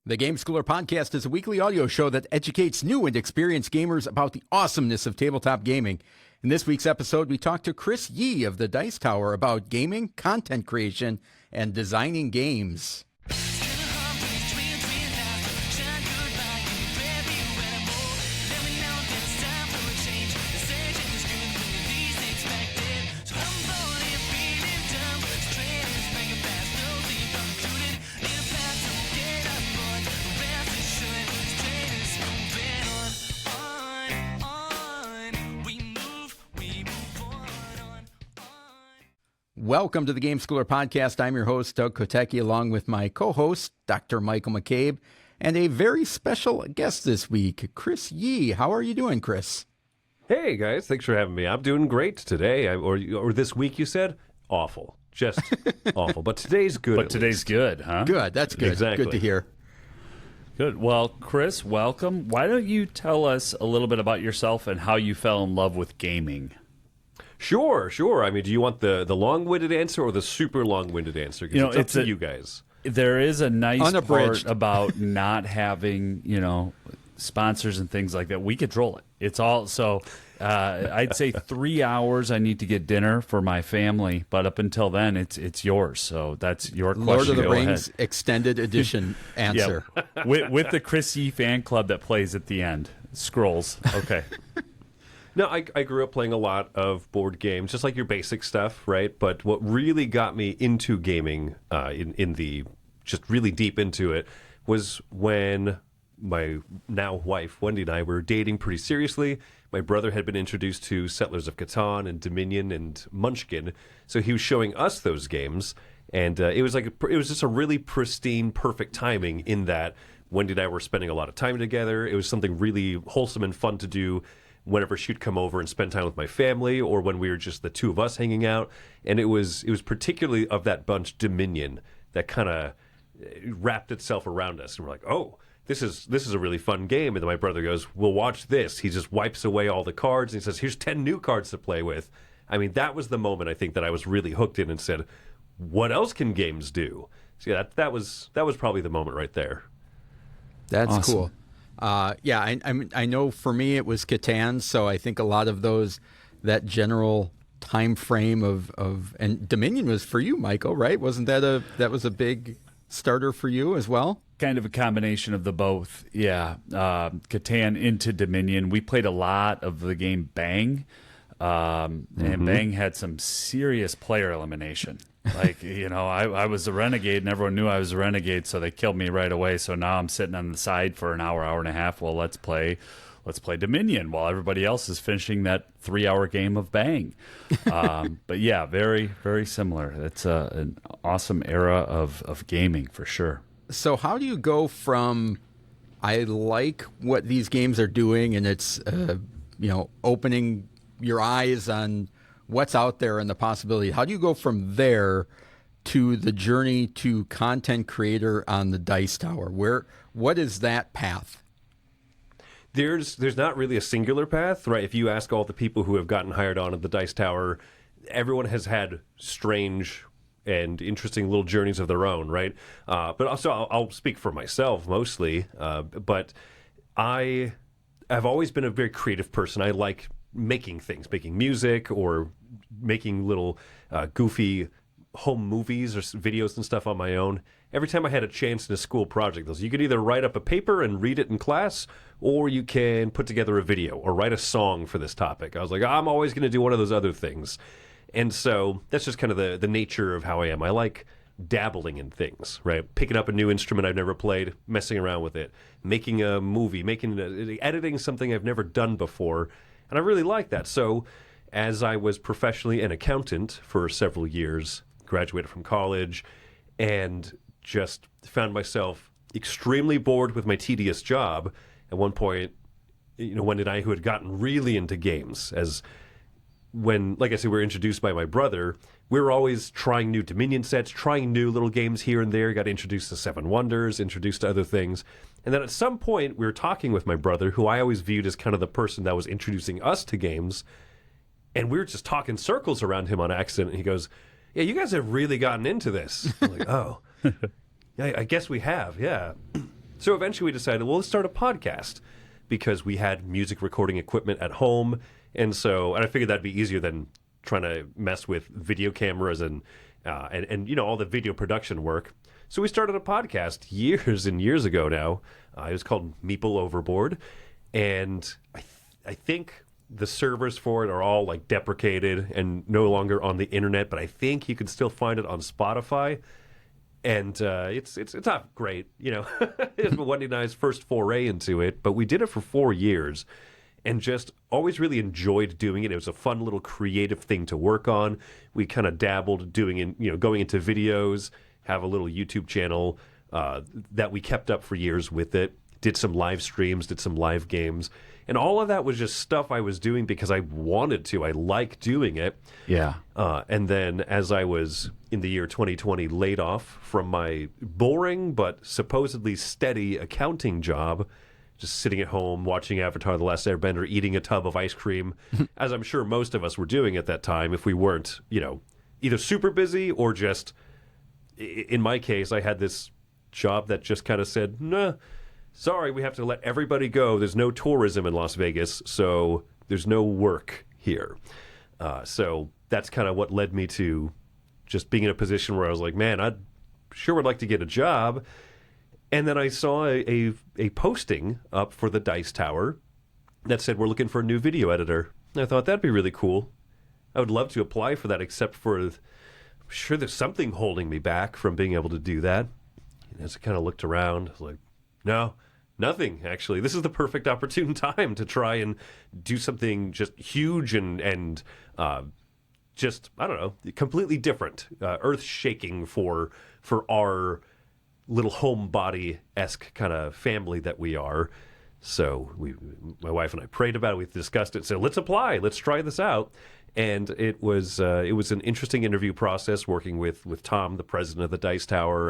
The Game Schooler Podcast is a weekly audio show that educates new and experienced gamers about the awesomeness of tabletop gaming. In this week's episode, we talk to Chris Yee of the Dice Tower about gaming, content creation, and designing games. Welcome to the Game Schooler Podcast. I'm your host, Doug Kotecki, along with my co-host, Dr. Michael McCabe, and a very special guest this week, Chris Yee. How are you doing, Chris? Hey, guys. Thanks for having me. I'm doing great today. Or this week, you said? Awful. Just awful. But today's good. But today's good, huh? Good. That's good. Exactly. Good to hear. Good. Well, Chris, welcome. Why don't you tell us a little bit about yourself and how you fell in love with gaming? Sure. I mean, do you want the long-winded answer or the super long-winded answer? Because it's up to you guys. There is a nice Unabridged. part about not having, sponsors and things like that. We control it. It's all so. I'd say 3 hours. I need to get dinner for my family, but up until then, it's yours. So that's your question. Lord of the Go Rings ahead. Extended Edition answer. Yeah. with the Chris Yee fan club that plays at the end. Scrolls. Okay. No, I grew up playing a lot of board games, just like your basic stuff, right? But what really got me into gaming, just really deep into it, was when my now wife, Wendy, and I were dating pretty seriously. My brother had been introduced to Settlers of Catan and Dominion and Munchkin, so he was showing us those games, and it was just a really pristine, perfect timing in that Wendy and I were spending a lot of time together. It was something really wholesome and fun to do whenever she'd come over and spend time with my family, or when we were just the two of us hanging out. And it was particularly of that bunch, Dominion, that kind of wrapped itself around us. And we're like, oh, this is a really fun game. And then my brother goes, we'll watch this. He just wipes away all the cards and he says, here's 10 new cards to play with. I mean, that was the moment I think that I was really hooked in and said, what else can games do? So yeah, that was probably the moment right there. That's Awesome. cool. I know for me it was Catan, so I think a lot of that general time frame of and Dominion was for you, Michael, right? Wasn't that was a big starter for you as well? Kind of a combination of the both, yeah. Catan into Dominion. We played a lot of the game Bang, and Bang had some serious player elimination. Like, I was a renegade, and everyone knew I was a renegade, so they killed me right away. So now I'm sitting on the side for an hour and a half. Well, let's play Dominion while everybody else is finishing that 3-hour game of Bang. But yeah, very, very similar. It's an awesome era of gaming for sure. So how do you go from I like what these games are doing and it's opening your eyes on what's out there and the possibility. How do you go from there to the journey to content creator on the Dice Tower? What is that path? There's not really a singular path, right? If you ask all the people who have gotten hired on at the Dice Tower, everyone has had strange and interesting little journeys of their own, right? But also, I'll speak for myself mostly, but I've always been a very creative person. I like making things, making music or making little goofy home movies or videos and stuff on my own. Every time I had a chance in a school project, you could either write up a paper and read it in class, or you can put together a video or write a song for this topic. I was like, I'm always going to do one of those other things. And so that's just kind of the nature of how I am. I like dabbling in things, right? Picking up a new instrument I've never played, messing around with it, making a movie, editing something I've never done before. And I really like that. So as I was professionally an accountant for several years, graduated from college, and just found myself extremely bored with my tedious job. At one point, Wendy and I, who had gotten really into games, like I said, we were introduced by my brother, we were always trying new Dominion sets, trying new little games here and there, got introduced to Seven Wonders, introduced to other things. And then at some point, we were talking with my brother, who I always viewed as kind of the person that was introducing us to games, and we were just talking circles around him on accident, and he goes, yeah, you guys have really gotten into this. I'm like, oh, yeah, I guess we have, yeah. So eventually we decided, well, let's start a podcast because we had music recording equipment at home. And I figured that'd be easier than trying to mess with video cameras and all the video production work. So we started a podcast years and years ago now. It was called Meeple Overboard. And I think the servers for it are all like deprecated and no longer on the internet, but I think you can still find it on Spotify. And it's not great, It's Wendy and I's first foray into it, but we did it for 4 years and just always really enjoyed doing it. It was a fun little creative thing to work on. We kind of dabbled going into videos, have a little YouTube channel that we kept up for years with it. Did some live streams, did some live games. And all of that was just stuff I was doing because I wanted to. I like doing it. Yeah. And then as I was, in the year 2020, laid off from my boring but supposedly steady accounting job, just sitting at home, watching Avatar: The Last Airbender, eating a tub of ice cream, as I'm sure most of us were doing at that time if we weren't, either super busy or just, in my case, I had this job that just kind of said, nah, sorry, we have to let everybody go. There's no tourism in Las Vegas, so there's no work here. So that's kind of what led me to just being in a position where I was like, man, I sure would like to get a job. And then I saw a posting up for the Dice Tower that said, we're looking for a new video editor. And I thought that'd be really cool. I would love to apply for that, except for I'm sure there's something holding me back from being able to do that. And as I kind of looked around, I was like, no, nothing, actually. This is the perfect opportune time to try and do something just huge and just, I don't know, completely different, earth-shaking for our little homebody-esque kind of family that we are. So my wife and I prayed about it. We discussed it. So let's apply. Let's try this out. And it was an interesting interview process working with Tom, the president of the Dice Tower,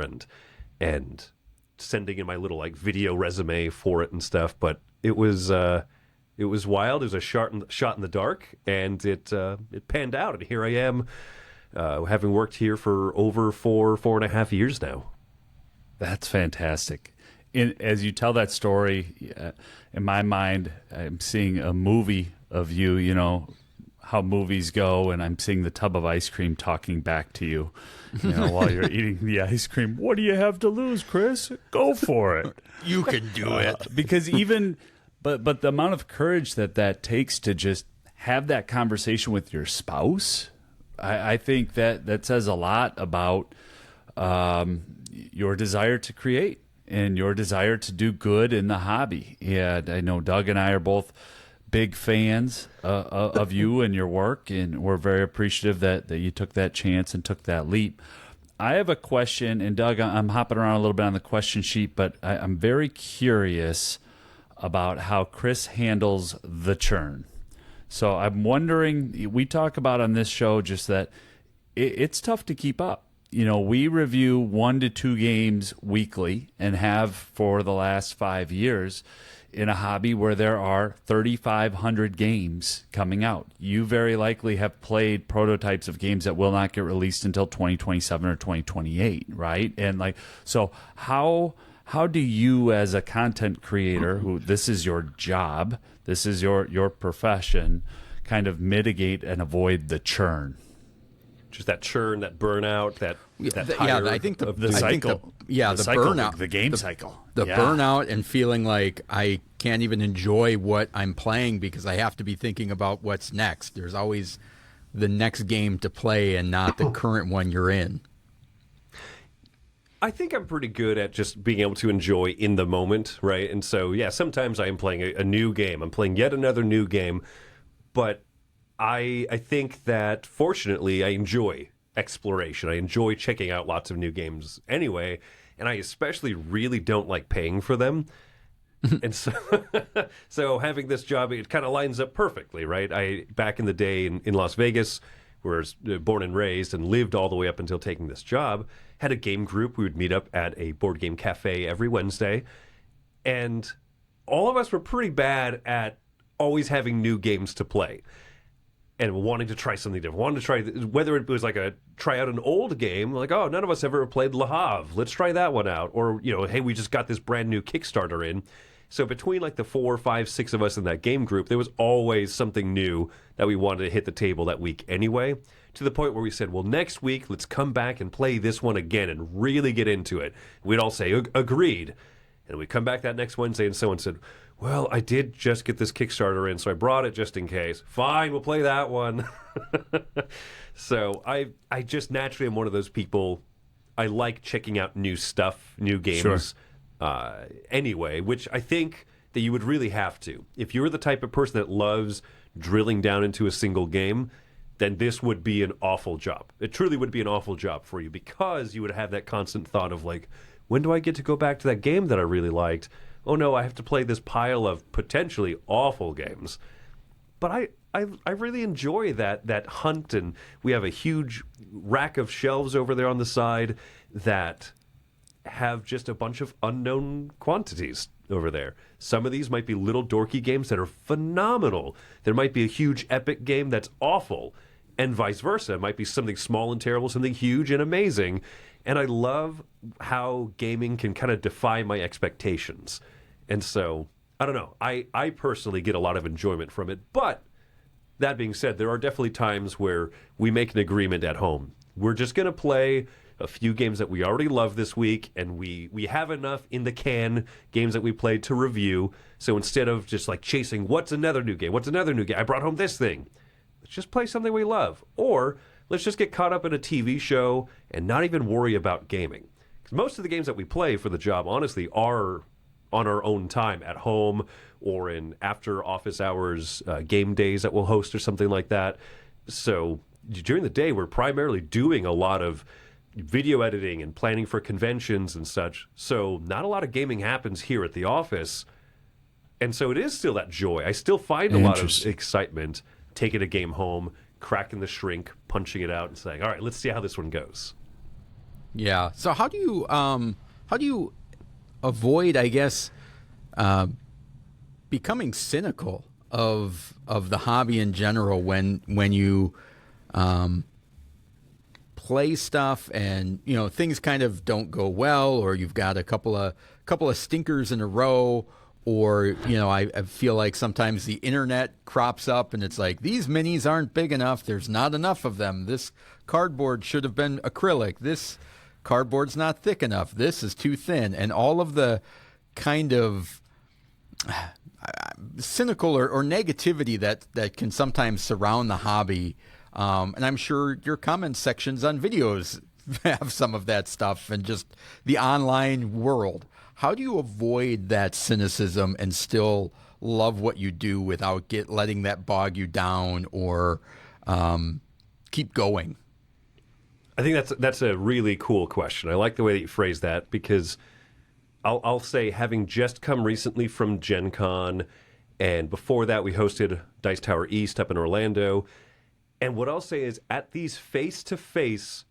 and sending in my little video resume for it and stuff. But it was wild. It was a shot in the dark, and it panned out. And here I am, having worked here for over 4.5 years now. That's fantastic. As you tell that story, in my mind, I'm seeing a movie of you, how movies go, and I'm seeing the tub of ice cream talking back to you, while you're eating the ice cream. What do you have to lose, Chris? Go for it. You can do it. Because but the amount of courage that takes to just have that conversation with your spouse, I think that says a lot about your desire to create and your desire to do good in the hobby. Yeah, I know Doug and I are both big fans of you and your work, and we're very appreciative that you took that chance and took that leap. I have a question, and Doug, I'm hopping around a little bit on the question sheet, but I'm very curious about how Chris handles the churn. So I'm wondering, we talk about on this show just that it's tough to keep up. We review 1 to 2 games weekly and have for the last 5 years in a hobby where there are 3,500 games coming out. You very likely have played prototypes of games that will not get released until 2027 or 2028, right? And so how do you, as a content creator, who this is your job, this is your profession, kind of mitigate and avoid the churn? Just that churn, that burnout, that I think the cycle. The burnout, the game cycle, the burnout, and feeling like I can't even enjoy what I'm playing because I have to be thinking about what's next. There's always the next game to play and not the current one you're in. I think I'm pretty good at just being able to enjoy in the moment, right? And so, yeah, sometimes I am playing a new game. I'm playing yet another new game, but I think that, fortunately, I enjoy exploration. I enjoy checking out lots of new games anyway, and I especially really don't like paying for them. And so having this job, it kind of lines up perfectly, right? Back in the day in Las Vegas, where I was born and raised and lived all the way up until taking this job, had a game group. We would meet up at a board game cafe every Wednesday, and all of us were pretty bad at always having new games to play. and wanting to try something different, wanting to try, whether it was like try out an old game, like, oh, none of us ever played Le Havre, let's try that one out. Or, hey, we just got this brand new Kickstarter in. So between like the 4, 5, 6 of us in that game group, there was always something new that we wanted to hit the table that week anyway, to the point where we said, well, next week, let's come back and play this one again and really get into it. We'd all say, agreed. And we come back that next Wednesday and someone said, well, I did just get this Kickstarter in, so I brought it just in case. Fine, we'll play that one. So I just naturally am one of those people. I like checking out new stuff, new games anyway, which I think that you would really have to. If you're the type of person that loves drilling down into a single game, then this would be an awful job. It truly would be an awful job for you, because you would have that constant thought of like, when do I get to go back to that game that I really liked? Oh no, I have to play this pile of potentially awful games. But I really enjoy that hunt, and we have a huge rack of shelves over there on the side that have just a bunch of unknown quantities over there. Some of these might be little dorky games that are phenomenal. There might be a huge epic game that's awful, and vice versa. It might be something small and terrible, something huge and amazing. And I love how gaming can kind of defy my expectations. And so, I don't know, I personally get a lot of enjoyment from it. But that being said, there are definitely times where we make an agreement at home. We're just going to play a few games that we already love this week, and we have enough in the can games that we played to review. So instead of just like chasing, what's another new game? I brought home this thing. Let's just play something we love. Or let's just get caught up in a TV show and not even worry about gaming. Because most of the games that we play for the job, honestly, are on our own time at home or in after office hours game days that we'll host or something like that. So during the day, we're primarily doing a lot of video editing and planning for conventions and such. So not a lot of gaming happens here at the office. And so it is still that joy. I still find a lot of excitement taking a game home, cracking the shrink, punching it out, and saying, all right, let's see how this one goes. Yeah. So how do you avoid, I guess, becoming cynical of the hobby in general when you play stuff and things kind of don't go well, or you've got a couple of stinkers in a row, or I feel like sometimes the internet crops up and it's like, these minis aren't big enough, there's not enough of them, this cardboard should have been acrylic, this cardboard's not thick enough, this is too thin, and all of the kind of cynical or negativity that can sometimes surround the hobby. And I'm sure your comment sections on videos have some of that stuff, and just the online world. How do you avoid that cynicism and still love what you do without letting that bog you down or keep going? I think that's a really cool question. I like the way that you phrase that, because I'll say, having just come recently from Gen Con, and before that we hosted Dice Tower East up in Orlando. And what I'll say is, at these face-to-face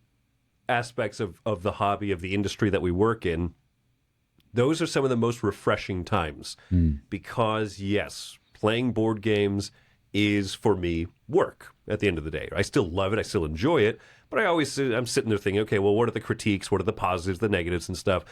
aspects of the hobby, of the industry that we work in, those are some of the most refreshing times. Because, yes, playing board games is, for me, work at the end of the day. I still love it. I still enjoy it. But I'm sitting there thinking, okay, well, what are the critiques? What are the positives, the negatives and stuff?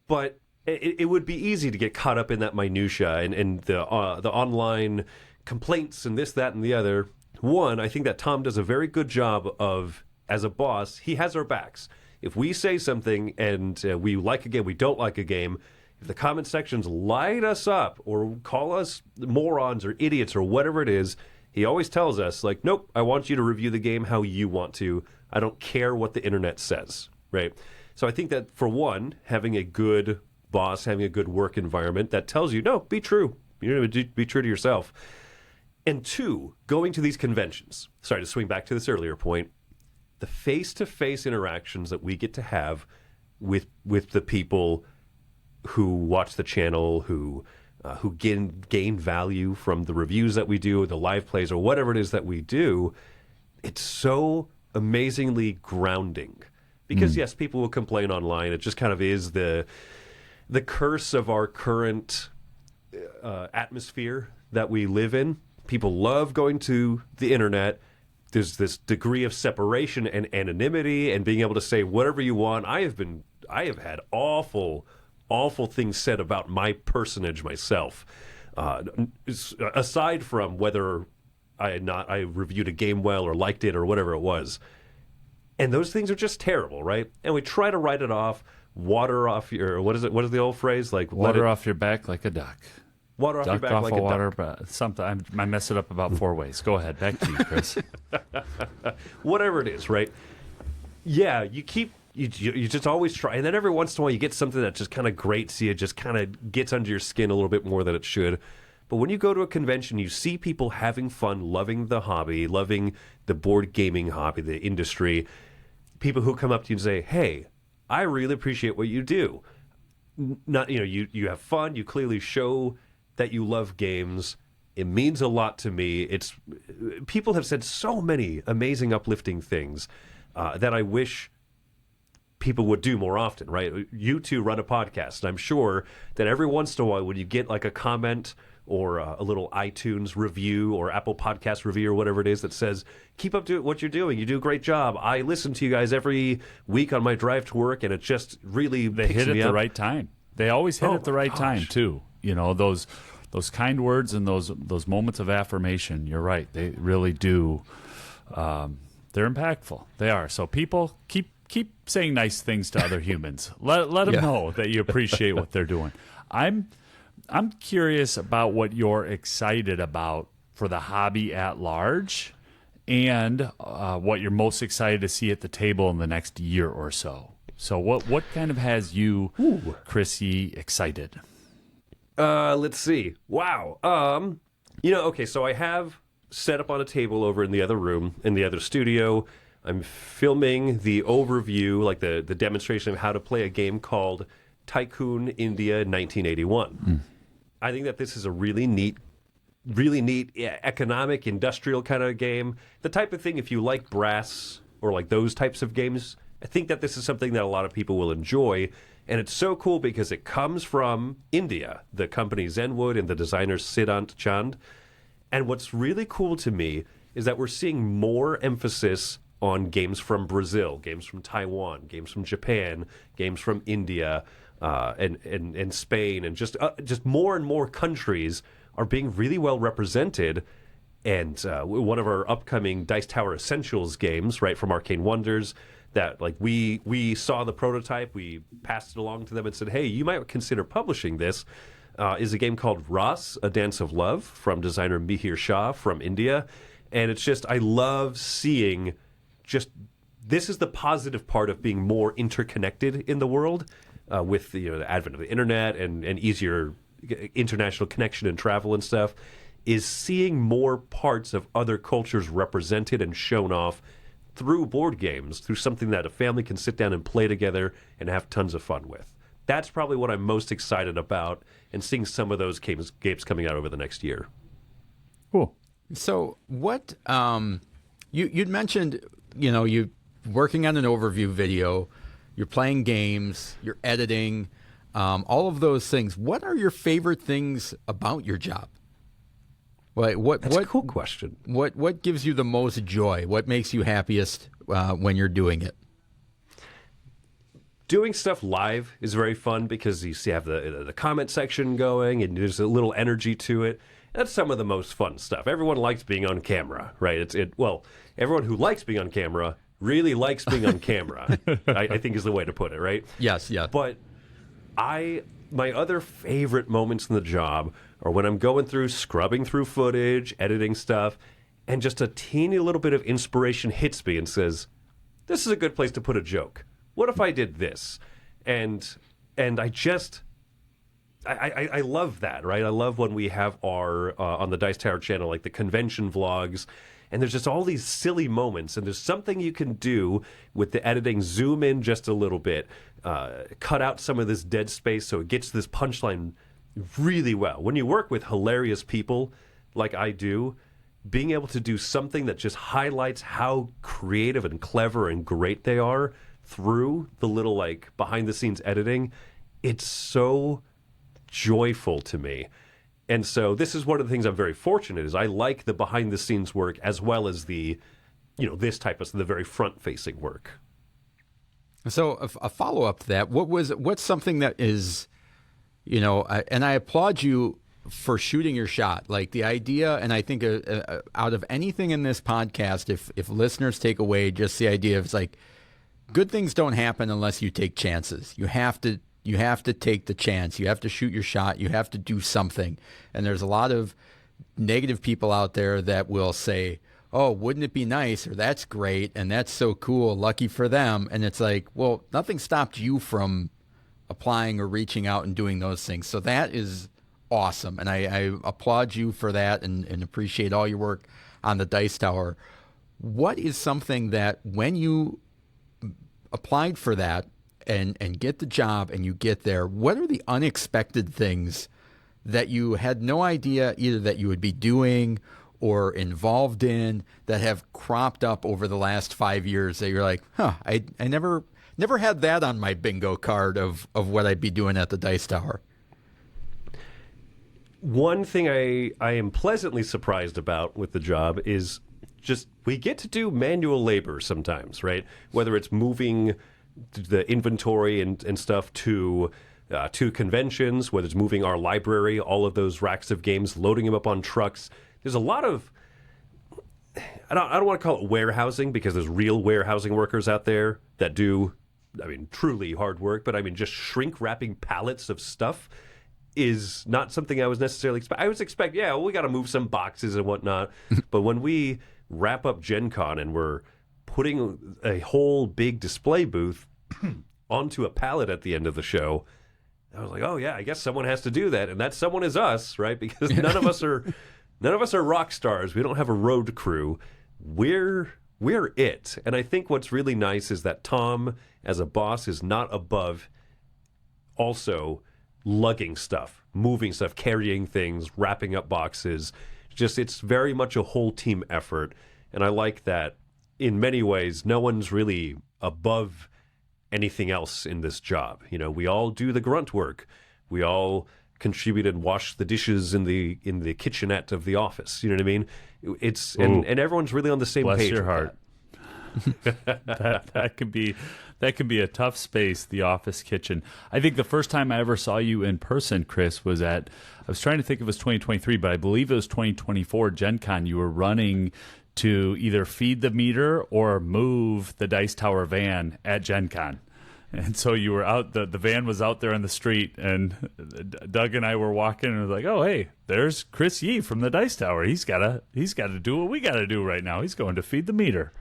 But it would be easy to get caught up in that minutia and the online complaints and this, that, and the other. One, I think that Tom does a very good job of, as a boss, he has our backs. If we say something and we like a game, we don't like a game, if the comment sections light us up or call us morons or idiots or whatever it is, he always tells us, like, nope, I want you to review the game how you want to. I don't care what the internet says, right? So I think that, for one, having a good boss, having a good work environment that tells you, no, be true. Be true to yourself. And two, going to these conventions. Sorry to swing back to this earlier point. The face-to-face interactions that we get to have with the people who watch the channel, who gain value from the reviews that we do, the live plays, or whatever it is that we do, it's so amazingly grounding. Because, yes, people will complain online. It just kind of is the curse of our current atmosphere that we live in. People love going to the internet. There's this degree of separation and anonymity and being able to say whatever you want. I have had awful things said about my personage myself. Aside from whether I reviewed a game well or liked it or whatever it was. And those things are just terrible, right? And we try to write it off, water off your, what is the old phrase? Like water off your back like a duck. Water off your back like a water, duck. Something. I mess it up about 4 ways. Go ahead. Back to you, Chris. Whatever it is, right? Yeah, you just always try. And then every once in a while you get something that just kind of grates you, just kind of gets under your skin a little bit more than it should. But when you go to a convention, you see people having fun, loving the hobby, loving the board gaming hobby, the industry. People who come up to you and say, hey, I really appreciate what you do. You have fun. You clearly show that you love games. It means a lot to me. People have said so many amazing, uplifting things that I wish people would do more often, right? You two run a podcast, and I'm sure that every once in a while when you get like a comment or a little iTunes review or Apple Podcast review or whatever it is that says, keep up to what you're doing. You do a great job. I listen to you guys every week on my drive to work, and it just really They hit at the right time. They always hit at the right time, too. You know, those kind words and those moments of affirmation, you're right. They really do. They're impactful. They are. So people keep saying nice things to other humans. Let them know that you appreciate what they're doing. I'm curious about what you're excited about for the hobby at large and what you're most excited to see at the table in the next year or so. So what kind of has you, Chrissy, excited? Let's see. Wow. Okay, so I have set up on a table over in the other room, in the other studio. I'm filming the overview, like the demonstration of how to play a game called Tycoon India 1981. I think that this is a really neat economic, industrial kind of game. The type of thing, if you like brass or like those types of games, I think that this is something that a lot of people will enjoy. And it's so cool because it comes from India, the company Zenwood and the designer Siddhant Chand. And what's really cool to me is that we're seeing more emphasis on games from Brazil, games from Taiwan, games from Japan, games from India, and Spain, and just more and more countries are being really well represented. And one of our upcoming Dice Tower Essentials games, right, from Arcane Wonders, that like we saw the prototype, we passed it along to them and said, hey, you might consider publishing this, is a game called Ras, A Dance of Love, from designer Mihir Shah from India. And it's just, I love seeing this is the positive part of being more interconnected in the world with the advent of the internet and easier international connection and travel and stuff, is seeing more parts of other cultures represented and shown off through board games, through something that a family can sit down and play together and have tons of fun with. That's probably what I'm most excited about, and seeing some of those games coming out over the next year. Cool. So what you'd mentioned, you working on an overview video, you're playing games, you're editing, all of those things. What are your favorite things about your job? That's a cool question. What gives you the most joy? What makes you happiest when you're doing it? Doing stuff live is very fun because you have the comment section going and there's a little energy to it. That's some of the most fun stuff. Everyone likes being on camera, right? Everyone who likes being on camera really likes being on camera, I think is the way to put it, right? Yes, yeah. But my other favorite moments in the job are when I'm going through, scrubbing through footage, editing stuff, and just a teeny little bit of inspiration hits me and says, this is a good place to put a joke. What if I did this? And I love that, right? I love when we have our, on the Dice Tower channel, like the convention vlogs, and there's just all these silly moments, and there's something you can do with the editing, zoom in just a little bit, cut out some of this dead space so it gets this punchline really well. When you work with hilarious people like I do, being able to do something that just highlights how creative and clever and great they are through the little behind the scenes editing, it's so joyful to me. And so this is one of the things I'm very fortunate is I like the behind the scenes work as well as the, this type of the very front facing work. So a follow up to that, what's something that is, and I applaud you for shooting your shot. Like the idea, and I think out of anything in this podcast, if listeners take away just the idea of it's like, good things don't happen unless you take chances. You have to take the chance. You have to shoot your shot. You have to do something. And there's a lot of negative people out there that will say, oh, wouldn't it be nice? Or that's great. And that's so cool. Lucky for them. And it's like, well, nothing stopped you from applying or reaching out and doing those things. So that is awesome. And I applaud you for that and appreciate all your work on the Dice Tower. What is something that when you applied for that and get the job and you get there, what are the unexpected things that you had no idea either that you would be doing or involved in that have cropped up over the last 5 years that you're like, I never had that on my bingo card of what I'd be doing at the Dice Tower? One thing I am pleasantly surprised about with the job is just we get to do manual labor sometimes, right? Whether it's moving the inventory and stuff to conventions, whether it's moving our library, all of those racks of games, loading them up on trucks. There's a lot of, I don't want to call it warehousing because there's real warehousing workers out there that do, truly hard work, but just shrink wrapping pallets of stuff is not something I was necessarily expecting. I was expecting, we got to move some boxes and whatnot. But when we wrap up Gen Con and we're putting a whole big display booth onto a pallet at the end of the show, I was like, oh yeah, I guess someone has to do that, and that someone is us, right? Because none of us are rock stars. We don't have a road crew. We're it. And I think what's really nice is that Tom, as a boss, is not above also lugging stuff, moving stuff, carrying things, wrapping up boxes. It's very much a whole team effort. And I like that in many ways, no one's really above anything else in this job. We all do the grunt work. We all contribute and wash the dishes in the kitchenette of the office. You know what I mean? It's and everyone's really on the same Bless page. Your with heart. that could be a tough space, the office kitchen. I think the first time I ever saw you in person, Chris, was I was trying to think if it was 2023, but I believe it was 2024 Gen Con. You were running to either feed the meter or move the Dice Tower van at Gen Con. And so you were out, the van was out there on the street, and Doug and I were walking, and it was like, oh, hey, there's Chris Yee from the Dice Tower. He's got to do what we got to do right now. He's going to feed the meter.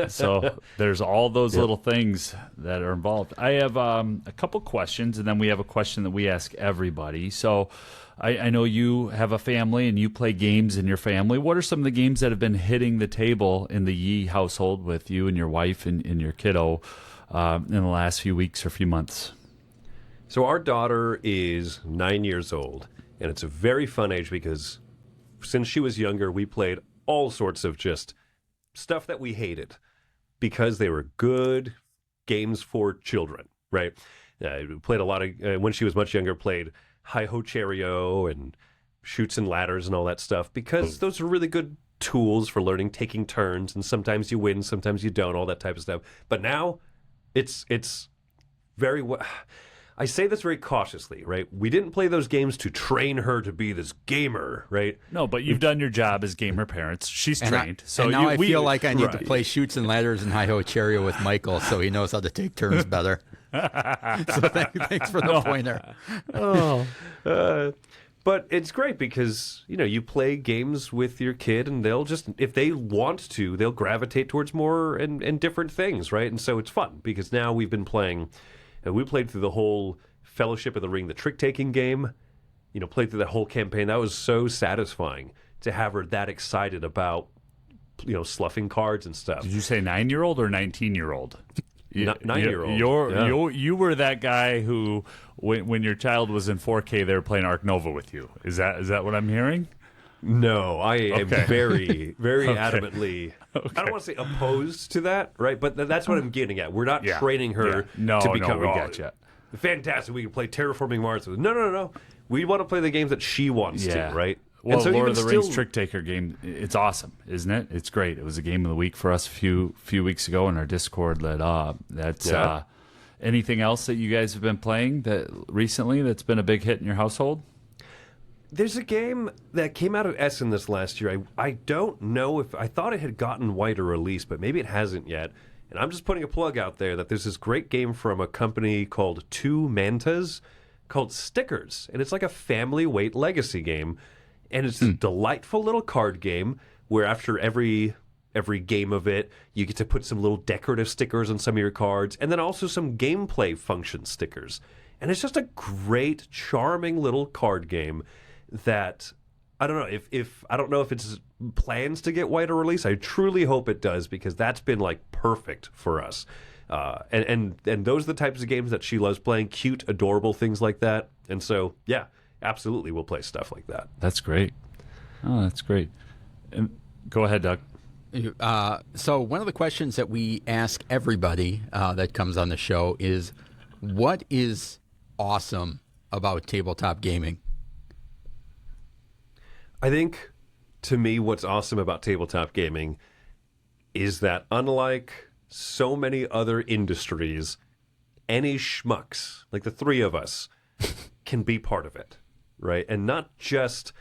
So there's all those little things that are involved. I have a couple questions, and then we have a question that we ask everybody. So I know you have a family and you play games in your family. What are some of the games that have been hitting the table in the Yee household with you and your wife and your kiddo in the last few weeks or few months? So our daughter is 9 years old, and it's a very fun age because since she was younger, we played all sorts of just stuff that we hated because they were good games for children, right? We played a lot of, when she was much younger, played Hi-Ho Cherry-O and Chutes and Ladders and all that stuff because those are really good tools for learning, taking turns, and sometimes you win, sometimes you don't, all that type of stuff. But now it's very... I say this very cautiously, right? We didn't play those games to train her to be this gamer, right? No, but you've done your job as gamer parents. She's trained. So now I feel like I need to play Chutes and Ladders and Hi-Ho Cherry-O with Michael so he knows how to take turns better. So thanks for the pointer. But it's great because, you play games with your kid and they'll just, if they want to, they'll gravitate towards more and different things, right? And so it's fun because now we've been playing... And we played through the whole Fellowship of the Ring, the trick-taking game, played through that whole campaign. That was so satisfying to have her that excited about, sloughing cards and stuff. Did you say 9-year-old or 19-year-old? 9-year-old. You were that guy who, when your child was in 4K, they were playing Ark Nova with you. Is that what I'm hearing? No, I am very, very adamantly. I don't want to say opposed to that, right? But that's what I'm getting at. We're not training her to become. We got you. Fantastic. We can play Terraforming Mars. No. We want to play the games that she wants to, right? Well, and so Lord even of the Rings still, Trick Taker game, it's awesome, isn't it? It's great. It was a game of the week for us a few weeks ago, and our Discord lit up. That's anything else that you guys have been playing that recently that's been a big hit in your household? there's a game that came out of Essen this last year. I don't know if I thought it had gotten wider release, but maybe it hasn't yet. And I'm just putting a plug out there that there's this great game from a company called Two Mantas called Stickers, and it's like a family weight legacy game. And it's a delightful little card game where after every game of it, you get to put some little decorative stickers on some of your cards, and then also some gameplay function stickers. And it's just a great, charming little card game that I don't know if I don't know if it's plans to get wider release. I truly hope it does, because that's been like perfect for us. And those are the types of games that she loves playing, cute, adorable things like that. And so, yeah, absolutely, we'll play stuff like that. That's great. Oh, that's great. And go ahead, Doug. So one of the questions that we ask everybody that comes on the show is, what is awesome about tabletop gaming? I think, to me, what's awesome about tabletop gaming is that unlike so many other industries, any schmucks, like the three of us, can be part of it, right? And not just,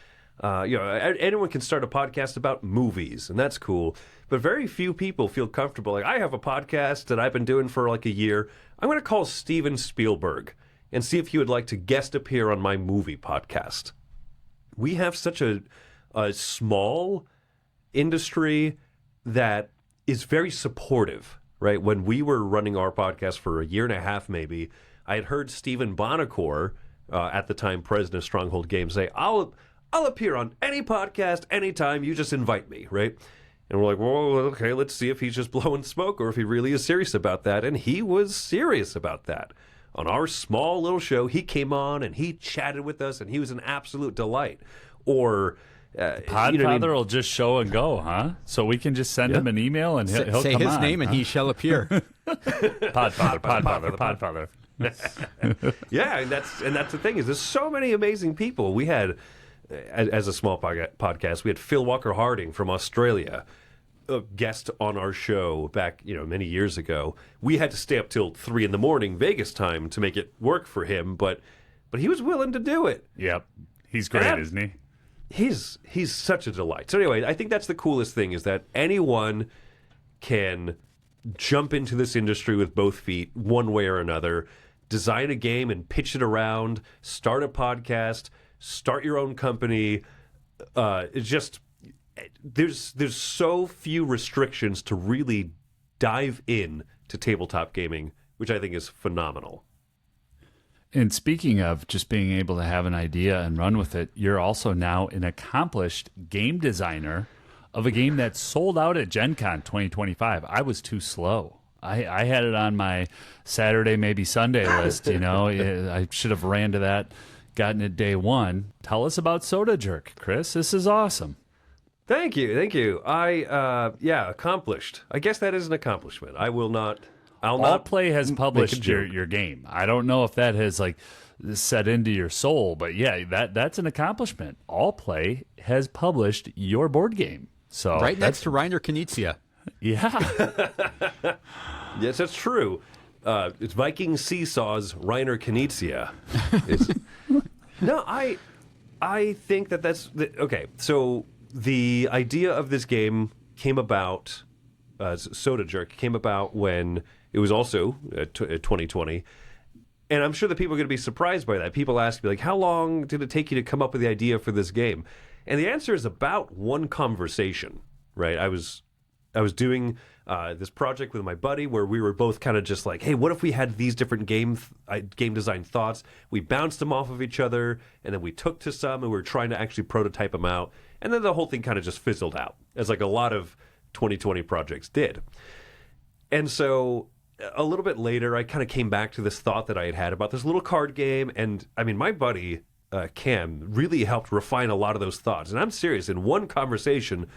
anyone can start a podcast about movies, and that's cool. But very few people feel comfortable. Like, I have a podcast that I've been doing for like a year. I'm going to call Steven Spielberg and see if he would like to guest appear on my movie podcast. We have such a small industry that is very supportive, right? When we were running our podcast for a year and a half, maybe, I had heard Stephen Bonacore, at the time president of Stronghold Games, say, I'll appear on any podcast anytime, you just invite me, right? And we're like, well, okay, let's see if he's just blowing smoke or if he really is serious about that. And he was serious about that. On our small little show, he came on and he chatted with us, and he was an absolute delight. Or Podfather will just show and go, huh? So we can just send him an email and he'll say come his on, name and he shall appear. Podfather. Yeah, and that's the thing, is there's so many amazing people. We had, as a small podcast, we had Phil Walker Harding from Australia, a guest on our show back, many years ago. We had to stay up till 3 a.m. Vegas time to make it work for him, but he was willing to do it. Yep, he's great, isn't he? He's such a delight. So anyway, I think that's the coolest thing, is that anyone can jump into this industry with both feet, one way or another, design a game and pitch it around, start a podcast, start your own company. It's just, there's so few restrictions to really dive in to tabletop gaming, which I think is phenomenal. And speaking of just being able to have an idea and run with it, you're also now an accomplished game designer of a game that sold out at Gen Con 2025. I was too slow. I had it on my Saturday, maybe Sunday list. I should have ran to that, gotten it day one. Tell us about Soda Jerk, Chris. This is awesome. Thank you. Accomplished. I guess that is an accomplishment. I'll not Allplay has published your game. I don't know if that has set into your soul, but yeah, that's an accomplishment. Allplay has published your board game. So right next to Reiner Knizia. Yeah. Yes, that's true. It's Viking Seesaw's Reiner Knizia. No, I think that's okay. So the idea of this game came about, Soda Jerk came about when it was also 2020. And I'm sure that people are going to be surprised by that. People ask me, how long did it take you to come up with the idea for this game? And the answer is about one conversation, right? I was doing this project with my buddy where we were both kind of just like, hey, what if we had these different game design thoughts? We bounced them off of each other, and then we took to some, and we were trying to actually prototype them out. And then the whole thing kind of just fizzled out, as a lot of 2020 projects did. And so a little bit later, I kind of came back to this thought that I had about this little card game. And I mean, my buddy, Cam, really helped refine a lot of those thoughts. And I'm serious, in one conversation,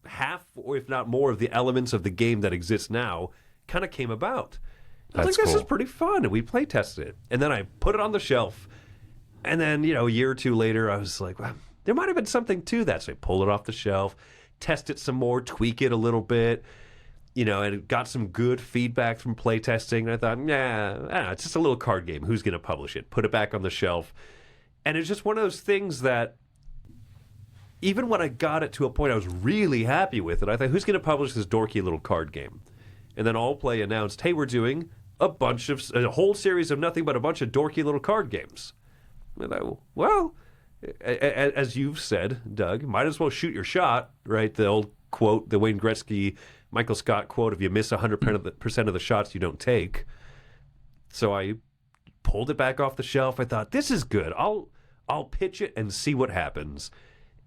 half, or if not more, of the elements of the game that exists now kind of came about. I was like, this is pretty fun. And we play tested it. And then I put it on the shelf. And then, a year or two later, I was like, well, there might have been something to that. So I pulled it off the shelf, test it some more, tweak it a little bit, and it got some good feedback from playtesting. And I thought, it's just a little card game. Who's going to publish it? Put it back on the shelf. And it's just one of those things that even when I got it to a point I was really happy with it, I thought, who's going to publish this dorky little card game? And then All Play announced, hey, we're doing a whole series of nothing but a bunch of dorky little card games. And I thought, well, as you've said, Doug, might as well shoot your shot, right? The old quote, the Wayne Gretzky, Michael Scott quote, if you miss 100% of the shots, you don't take. So I pulled it back off the shelf. I thought, this is good. I'll pitch it and see what happens.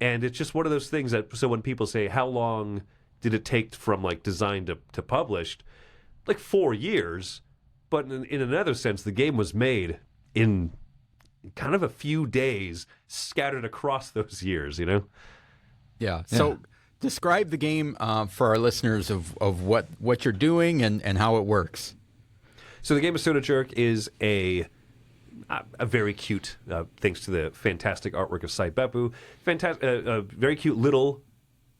And it's just one of those things that, so when people say, how long did it take from like design to published? Like 4 years. But in another sense, the game was made in kind of a few days scattered across those years, Yeah. So describe the game for our listeners of what you're doing and how it works. So the game of Soda Jerk is a very cute, thanks to the fantastic artwork of Sai Beppu, a very cute little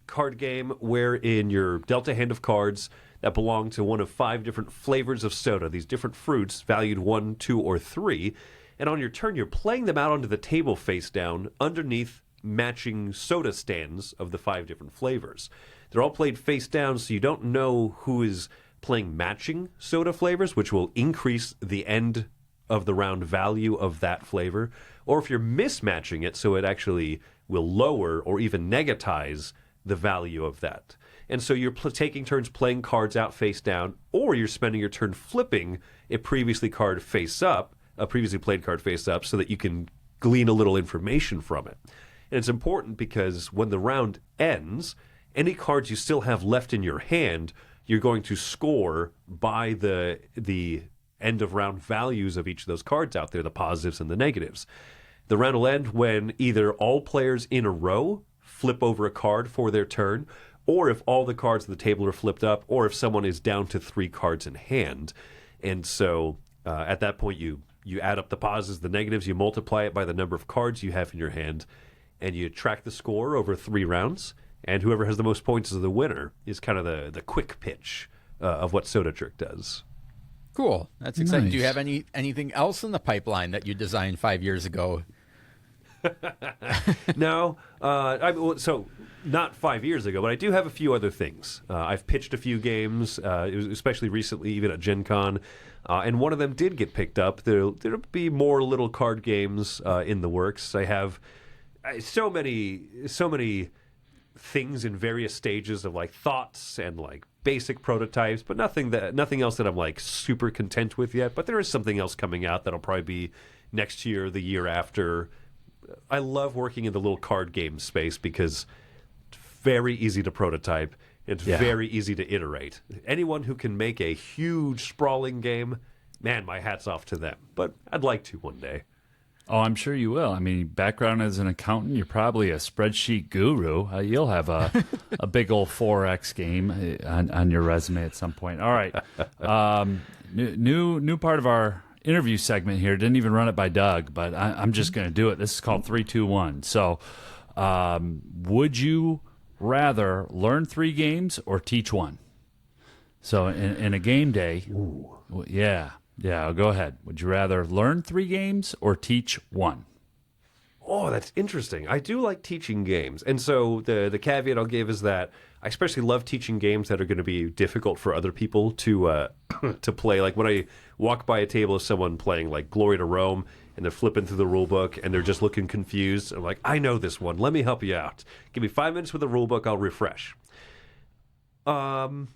card game wherein you're dealt a hand of cards that belong to one of 5 different flavors of soda, these different fruits valued 1, 2, or 3. And on your turn, you're playing them out onto the table face down underneath matching soda stands of the 5 different flavors. They're all played face down, so you don't know who is playing matching soda flavors, which will increase the end of the round value of that flavor, or if you're mismatching it, so it actually will lower or even negatize the value of that. And so you're taking turns playing cards out face down, or you're spending your turn flipping a previously played card face up, so that you can glean a little information from it. And it's important because when the round ends, any cards you still have left in your hand, you're going to score by the end of round values of each of those cards out there, the positives and the negatives. The round will end when either all players in a row flip over a card for their turn, or if all the cards on the table are flipped up, or if someone is down to 3 cards in hand. And so at that point, you add up the positives, the negatives, you multiply it by the number of cards you have in your hand, and you track the score over 3 rounds, and whoever has the most points is the winner, is kind of the quick pitch of what Soda Jerk does. Cool. That's exciting. Nice. Do you have anything else in the pipeline that you designed 5 years ago? No. So not 5 years ago, but I do have a few other things. I've pitched a few games, especially recently, even at Gen Con, and one of them did get picked up. There'll be more little card games in the works. I have so many things in various stages of like thoughts and like basic prototypes, but nothing else that I'm like super content with yet. But there is something else coming out that'll probably be next year, the year after. I love working in the little card game space because it's very easy to prototype. It's very easy to iterate. Anyone who can make a huge sprawling game, man, my hat's off to them. But I'd like to one day. Oh, I'm sure you will. I mean, background as an accountant, you're probably a spreadsheet guru. You'll have a big old 4X game on your resume at some point. All right. New part of our interview segment here. Didn't even run it by Doug, but I'm just going to do it. This is called 3, 2, 1. So would you rather learn 3 games or teach 1? So in a game day, yeah, go ahead. Would you rather learn 3 games or teach 1? Oh, that's interesting. I do like teaching games. And so the caveat I'll give is that I especially love teaching games that are going to be difficult for other people to to play. Like when I walk by a table of someone playing like Glory to Rome and they're flipping through the rule book and they're just looking confused. I'm like, I know this one. Let me help you out. Give me 5 minutes with the rule book. I'll refresh. I'm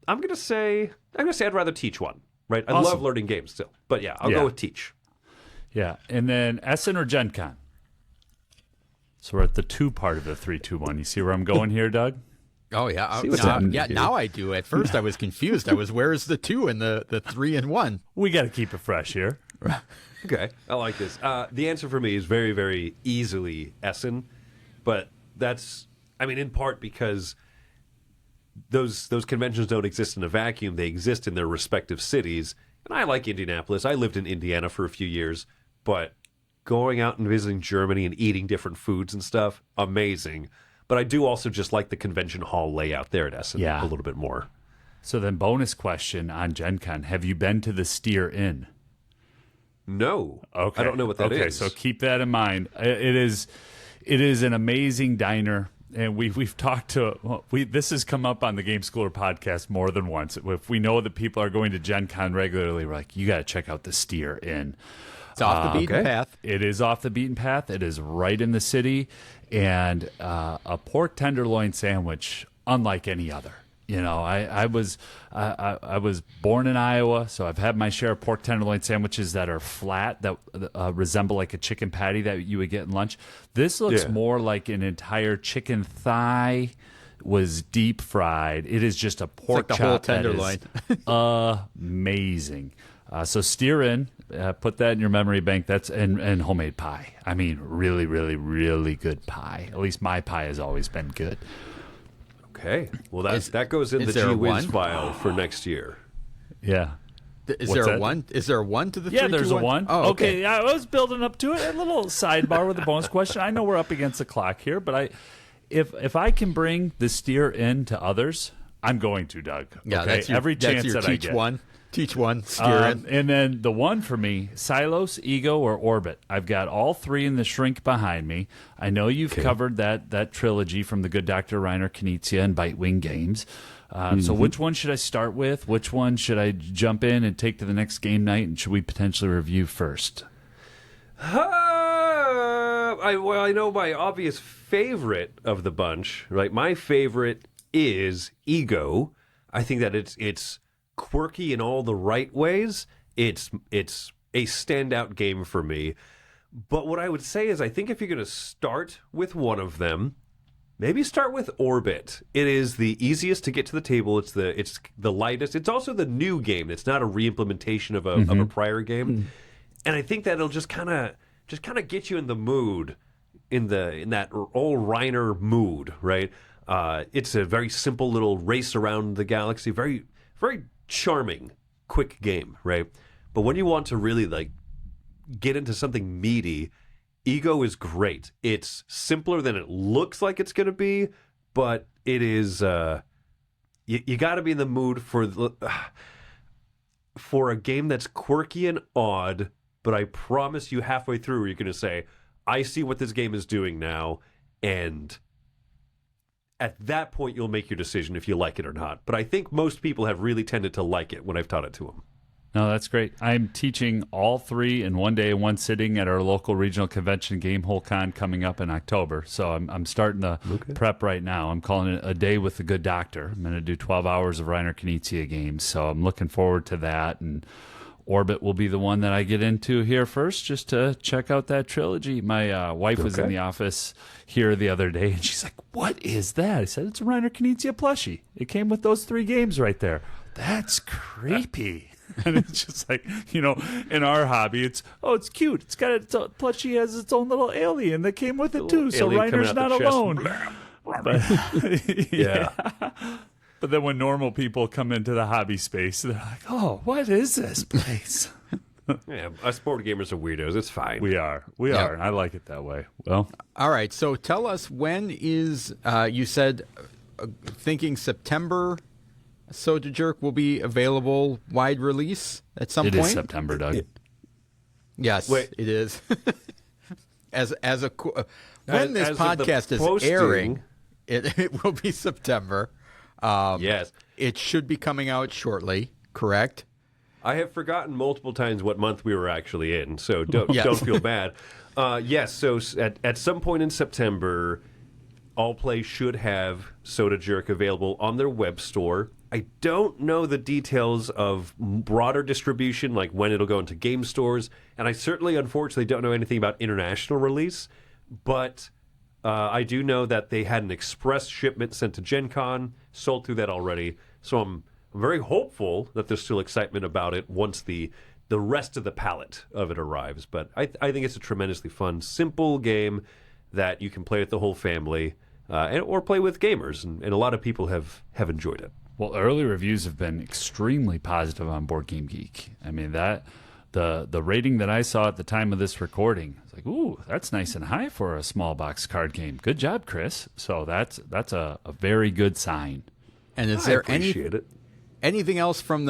gonna say I'd rather teach 1. Right? I Awesome. love learning games still, but yeah, I'll go with teach. Yeah, and then Essen or Gen Con? So we're at the 2 part of the 3, 2, 1. You see where I'm going here, Doug? Oh yeah, See what's happening yeah. here. Now I do. At first, I was confused. I was, where's the 2 and the 3 and 1? We got to keep it fresh here. Okay, I like this. The answer for me is very, very easily Essen, but that's, in part because those conventions don't exist in a vacuum. They exist in their respective cities, and I like Indianapolis. I lived in Indiana for a few years. but going out and visiting Germany and eating different foods and stuff, amazing. But I do also just like the convention hall layout there at Essen a little bit more. So then bonus question on Gen Con. Have you been to the Steer Inn? No. Okay. I don't know what that is. Okay, so keep that in mind. It is an amazing diner. And we've talked to this has come up on the Game Schooler podcast more than once. If we know that people are going to Gen Con regularly, we're like, you got to check out the Steer Inn. It's off the beaten path. It is off the beaten path. It is right in the city, and a pork tenderloin sandwich unlike any other. You know, I was born in Iowa, so I've had my share of pork tenderloin sandwiches that are flat, that resemble like a chicken patty that you would get in lunch. This looks more like an entire chicken thigh was deep fried. It is just a pork like the chop whole tenderloin. That is amazing. So steer in, put that in your memory bank. That's and homemade pie. I mean, really, really, really good pie. At least my pie has always been good. Okay. Well, that goes in the there a G Whiz one? file for next year. Yeah. Is What's there that? a one? Is there a one to the Yeah, 3, there's 2, a 1. Oh, okay. I was building up to it. A little sidebar with a bonus question. I know we're up against the clock here, but if I can bring the steer in to others, I'm going to, Doug. Yeah, okay? that's your, every chance that's your that I teach get. one. Teach one, steer in. And then the one for me, Silos, Ego, or Orbit. I've got all three in the shrink behind me. I know you've covered that trilogy from the good Dr. Reiner Knizia and Bitewing Games. So which one should I start with? Which one should I jump in and take to the next game night? And should we potentially review first? I know my obvious favorite of the bunch, right? My favorite is Ego. I think that it's quirky in all the right ways. It's a standout game for me. But what I would say is I think if you're going to start with one of them, maybe start with Orbit. It is the easiest to get to the table. It's the lightest. It's also the new game. It's not a reimplementation of a prior game. And I think that'll just kind of get you in the mood, in that old Reiner mood, right? It's a very simple little race around the galaxy, very very charming, quick game, right? But when you want to really get into something meaty, Ego is great. It's simpler than it looks like it's going to be, but it is. You got to be in the mood for a game that's quirky and odd. But I promise you, halfway through, you're going to say, "I see what this game is doing now," and at that point, you'll make your decision if you like it or not. But I think most people have really tended to like it when I've taught it to them. No, that's great. I'm teaching all three in one day, one sitting at our local regional convention, Gamehole Con, coming up in October. So I'm starting to prep right now. I'm calling it a day with the good doctor. I'm going to do 12 hours of Reiner Knizia games. So I'm looking forward to that. And Orbit will be the one that I get into here first, just to check out that trilogy. My wife was in the office here the other day, and she's like, "What is that?" I said, "It's a Reiner Knizia plushie. It came with those 3 games right there." That's creepy. And it's just like, in our hobby, it's cute. It's got its own, plushie has its own little alien that came with it too, so Reiner's not alone. But, yeah. But then when normal people come into the hobby space, they're like, "Oh, what is this place?" Yeah, us board gamers are weirdos. It's fine. We are, and I like it that way. Well, all right. So tell us, when is you said thinking September? Soda Jerk will be available wide release at some point. It is September, Doug. Yes, Wait. it is. When this as of the podcast is posting- airing, it will be September. Yes. It should be coming out shortly, correct? I have forgotten multiple times what month we were actually in, so don't feel bad. Yes, so at some point in September, Allplay should have Soda Jerk available on their web store. I don't know the details of broader distribution, like when it'll go into game stores, and I certainly, unfortunately, don't know anything about international release, but I do know that they had an express shipment sent to Gen Con, sold through that already, so I'm very hopeful that there's still excitement about it once the rest of the palette of it arrives. But I think it's a tremendously fun, simple game that you can play with the whole family or play with gamers, and a lot of people have enjoyed it. Well, early reviews have been extremely positive on Board Game Geek. I mean, the the rating that I saw at the time of this recording, I was like, ooh, that's nice and high for a small box card game. Good job, Chris. So that's a very good sign. And is I there appreciate it. anything else from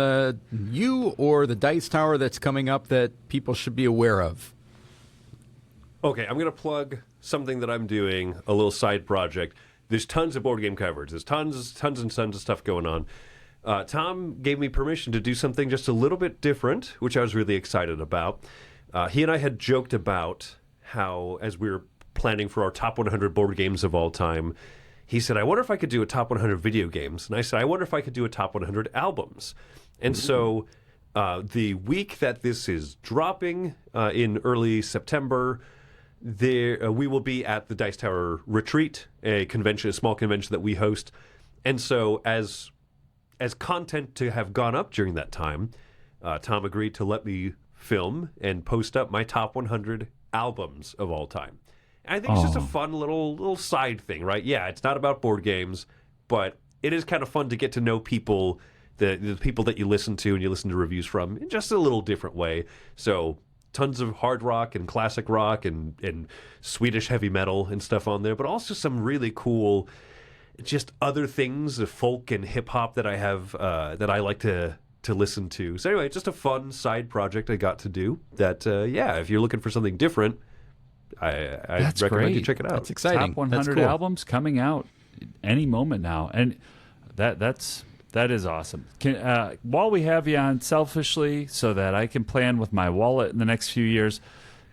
you or the Dice Tower that's coming up that people should be aware of? Okay, I'm going to plug something that I'm doing, a little side project. There's tons of board game coverage. There's tons and tons of stuff going on. Tom gave me permission to do something just a little bit different, which I was really excited about. He and I had joked about how, as we were planning for our top 100 board games of all time, he said, I wonder if I could do a top 100 video games. And I said, I wonder if I could do a top 100 albums. And so the week that this is dropping in early September, we will be at the Dice Tower Retreat, a small convention that we host. And so as content to have gone up during that time, Tom agreed to let me film and post up my top 100 albums of all time. And I think it's just a fun little side thing, right? Yeah, it's not about board games, but it is kind of fun to get to know people, the people that you listen to and you listen to reviews from in just a little different way. So tons of hard rock and classic rock and Swedish heavy metal and stuff on there, but also some really cool just other things, the folk and hip hop that I have that I like to listen to. So anyway, just a fun side project I got to do. That if you're looking for something different, I recommend you check it out. That's exciting. Top 100 cool. albums coming out any moment now, and that is awesome. While we have you on, selfishly, so that I can plan with my wallet in the next few years,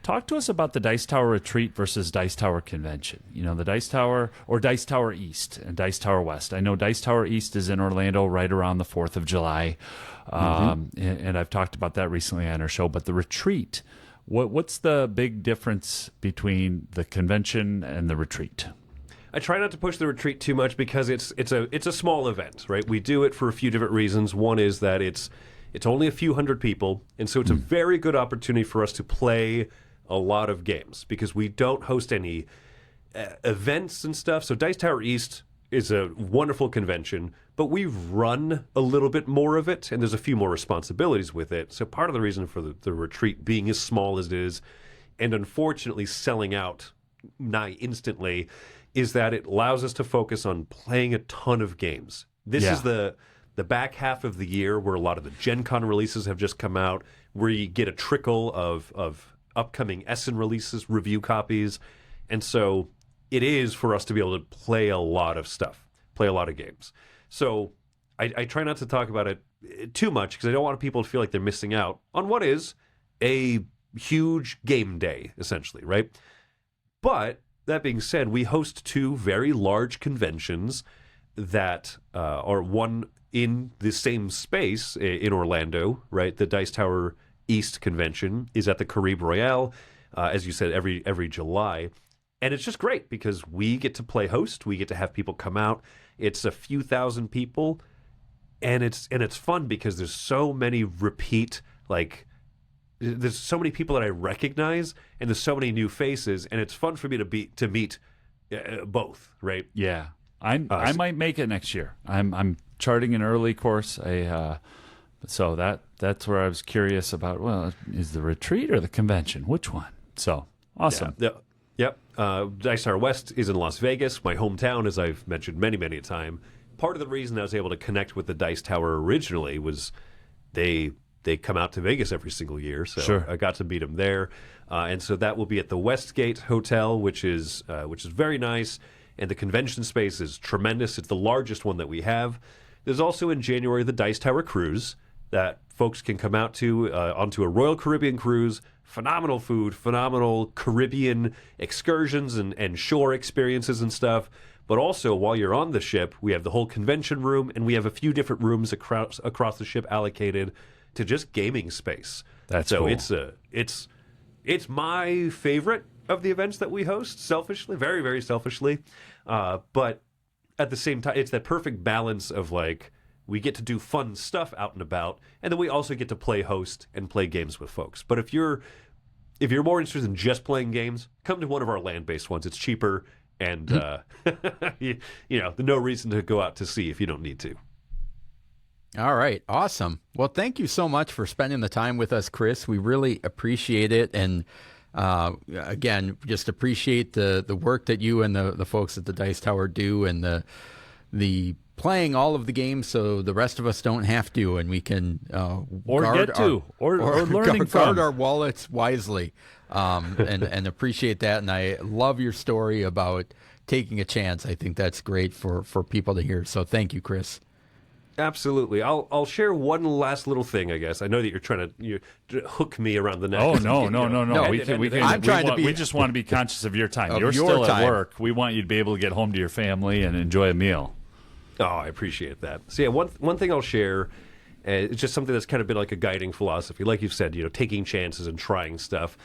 talk to us about the Dice Tower Retreat versus Dice Tower Convention. You know, the Dice Tower or Dice Tower East and Dice Tower West. I know Dice Tower East is in Orlando right around the 4th of July. And I've talked about that recently on our show. But the retreat, what's the big difference between the convention and the retreat? I try not to push the retreat too much because it's a small event, right? We do it for a few different reasons. One is that it's only a few hundred people, and so it's a very good opportunity for us to play a lot of games because we don't host any events and stuff. So Dice Tower East is a wonderful convention, but we run a little bit more of it, and there's a few more responsibilities with it. So part of the reason for the retreat being as small as it is, and unfortunately selling out nigh instantly, is that it allows us to focus on playing a ton of games. This is the back half of the year where a lot of the Gen Con releases have just come out, where you get a trickle of upcoming Essen releases, review copies. And so it is for us to be able to play a lot of stuff, play a lot of games. So I try not to talk about it too much because I don't want people to feel like they're missing out on what is a huge game day, essentially, right? But that being said, we host two very large conventions that are one in the same space in Orlando, right? The Dice Tower East convention is at the Caribe Royale, as you said, every July. And it's just great because we get to play host. We get to have people come out. It's a few thousand people. And it's fun because there's so many there's so many people that I recognize, and there's so many new faces, and it's fun for me to meet both, right? Yeah, I might make it next year. I'm charting an early course. So that's where I was curious about. Well, is the retreat or the convention? Which one? So awesome. Yep. Dice Tower West is in Las Vegas, my hometown, as I've mentioned many a time. Part of the reason I was able to connect with the Dice Tower originally was they come out to Vegas every single year, so sure. I got to meet them there, and so that will be at the Westgate Hotel, which is very nice, and the convention space is tremendous. It's the largest one that we have. There's also in January the Dice Tower Cruise that folks can come out to onto a Royal Caribbean cruise. Phenomenal food, phenomenal Caribbean excursions and shore experiences and stuff. But also, while you're on the ship, we have the whole convention room, and we have a few different rooms across the ship allocated to just gaming space. That's so cool. It's my favorite of the events that we host, selfishly, very, very selfishly. But at the same time, it's that perfect balance of we get to do fun stuff out and about, and then we also get to play host and play games with folks. But if you're more interested in just playing games, come to one of our land-based ones. It's cheaper, and no reason to go out to sea if you don't need to. All right. Awesome. Well, thank you so much for spending the time with us, Chris. We really appreciate it. And again, just appreciate the work that you and the folks at the Dice Tower do, and the playing all of the games so the rest of us don't have to, and we can learning guard from our wallets wisely, and appreciate that. And I love your story about taking a chance. I think that's great for people to hear. So thank you, Chris. Absolutely. I'll share one last little thing, I guess. I know that you're trying to hook me around the neck. Oh, no. We just want to be conscious of your time. You're still at work. We want you to be able to get home to your family and enjoy a meal. Oh, I appreciate that. So yeah, one thing I'll share, it's just something that's kind of been like a guiding philosophy. Like you've said, taking chances and trying stuff.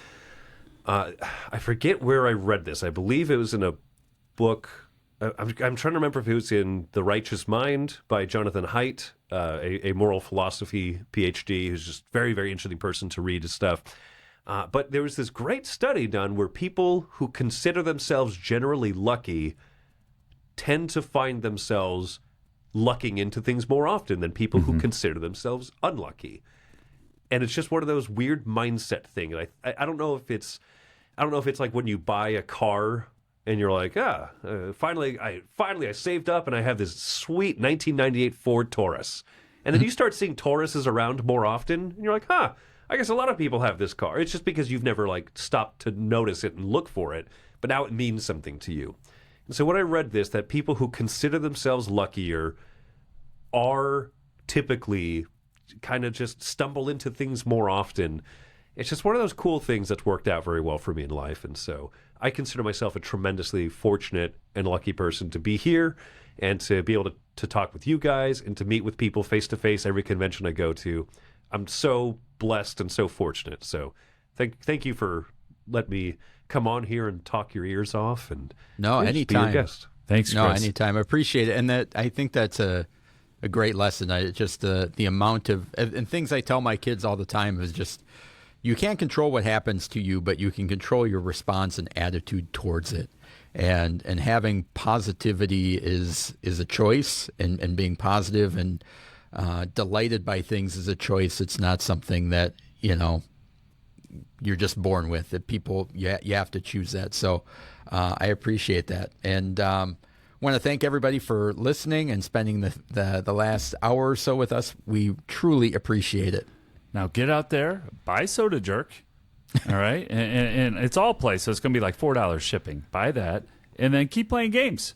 I forget where I read this. I believe it was in a book. I'm trying to remember if it was in The Righteous Mind by Jonathan Haidt, a moral philosophy PhD, who's just very, very interesting person to read his stuff. But there was this great study done where people who consider themselves generally lucky tend to find themselves lucking into things more often than people who consider themselves unlucky. And it's just one of those weird mindset things. I don't know if it's like when you buy a car and you're like, finally I saved up and I have this sweet 1998 Ford Taurus. And then you start seeing Tauruses around more often, and you're like, I guess a lot of people have this car. It's just because you've never stopped to notice it and look for it, but now it means something to you. And so when I read this, that people who consider themselves luckier are typically kind of just stumble into things more often. It's just one of those cool things that's worked out very well for me in life. And so I consider myself a tremendously fortunate and lucky person to be here and to be able to talk with you guys and to meet with people face to face every convention I go to. I'm so blessed and so fortunate. So thank you for letting me come on here and talk your ears off. And anytime. Be your guest. Thanks, Chris. No, anytime. I appreciate it. And I think that's a great lesson. Just the amount of and things I tell my kids all the time is just, you can't control what happens to you, but you can control your response and attitude towards it. And having positivity is a choice, and being positive and delighted by things is a choice. It's not something that, you're just born with. That people, you have to choose that. So I appreciate that. And want to thank everybody for listening and spending the last hour or so with us. We truly appreciate it. Now get out there, buy Soda Jerk, all right? and it's all play, so it's going to be like $4 shipping. Buy that, and then keep playing games.